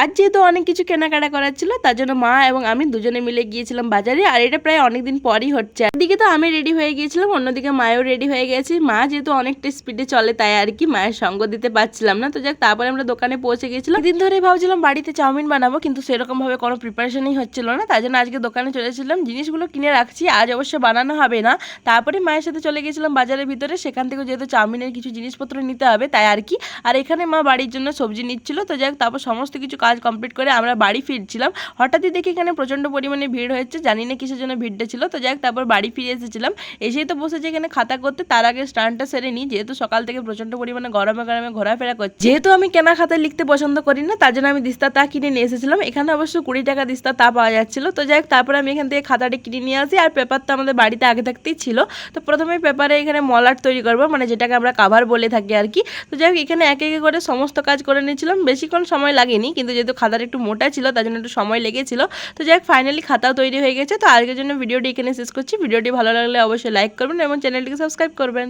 আজ যেহেতু অনেক কিছু কেনাকাটা করার ছিল তার জন্য মা এবং আমি দুজনে মিলে গিয়েছিলাম বাজারে। আর এটা প্রায় অনেকদিন পরই হচ্ছে। একদিকে তো আমি রেডি হয়ে গিয়েছিলাম, অন্যদিকে মায়েও রেডি হয়ে গেছে। মা যেহেতু অনেকটা স্পিডে চলে তাই আর কি মায়ের সঙ্গ দিতে পারছিলাম না। তো যাক, তারপরে আমরা দোকানে পৌঁছে গেছিলাম। দিন ধরে ভাবছিলাম বাড়িতে চাউমিন বানাবো, কিন্তু সেরকম ভাবে কোনো প্রিপারেশনই হচ্ছিল না। তার জন্য আজকে দোকানে চলেছিলাম, জিনিসগুলো কিনে রাখছি, আজ অবশ্য বানানো হবে না। তারপরে মায়ের সাথে চলে গেছিলাম বাজারের ভিতরে, সেখান থেকে যেহেতু চাউমিনের কিছু জিনিসপত্র নিতে হবে তাই আর কি। আর এখানে মা বাড়ির জন্য সবজি নিচ্ছিল। তো যাক, তারপর সমস্ত কিছু কাজ কমপ্লিট করে আমরা বাড়ি ফিরছিলাম। হঠাৎই দেখি এখানে প্রচন্ড পরিমাণে ভিড় হয়েছে, জানি না কিসের জন্য ভিড়টা ছিল। তো যাক, তারপর বাড়ি ফিরে এসেছিলাম। এসেই তো বসেছি এখানে খাতা করতে, তার আগে স্নানটা সেরে নিই, যেহেতু সকাল থেকে প্রচন্ড পরিমাণে গরমে গরমে ঘোরাফেরা করছি। যেহেতু আমি কেনা খাতায় লিখতে পছন্দ করি না, তার জন্য আমি দিস্তা তা কিনে নিয়ে এসেছিলাম। এখানে অবশ্য 20 টাকা দিস্তা তা পাওয়া যাচ্ছিল। তো যাই হোক, তারপরে আমি এখান থেকে খাতাটা কিনে নিয়ে আসি। আর পেপার তো আমাদের বাড়িতে আগে থাকতেই ছিল। তো প্রথমে পেপারে এখানে মলাট তৈরি করবো, মানে যেটাকে আমরা কাভার বলে থাকি আর কি। তো যাই হোক, এখানে একে একে করে সমস্ত কাজ করে নিয়েছিলাম, বেশিক্ষণ সময় লাগেনি, কিন্তু যেহেতু খাতাটা একটু মোটা ছিল তার জন্য একটু সময় লেগেছিল। তো যাই হোক, ফাইনালি খাতাও তৈরি হয়ে গেছে। তো আজকের জন্য ভিডিওটি এখানে শেষ করছি। ভিডিওটি ভালো লাগলে অবশ্যই লাইক করবেন এবং চ্যানেলটিকে সাবস্ক্রাইব করবেন।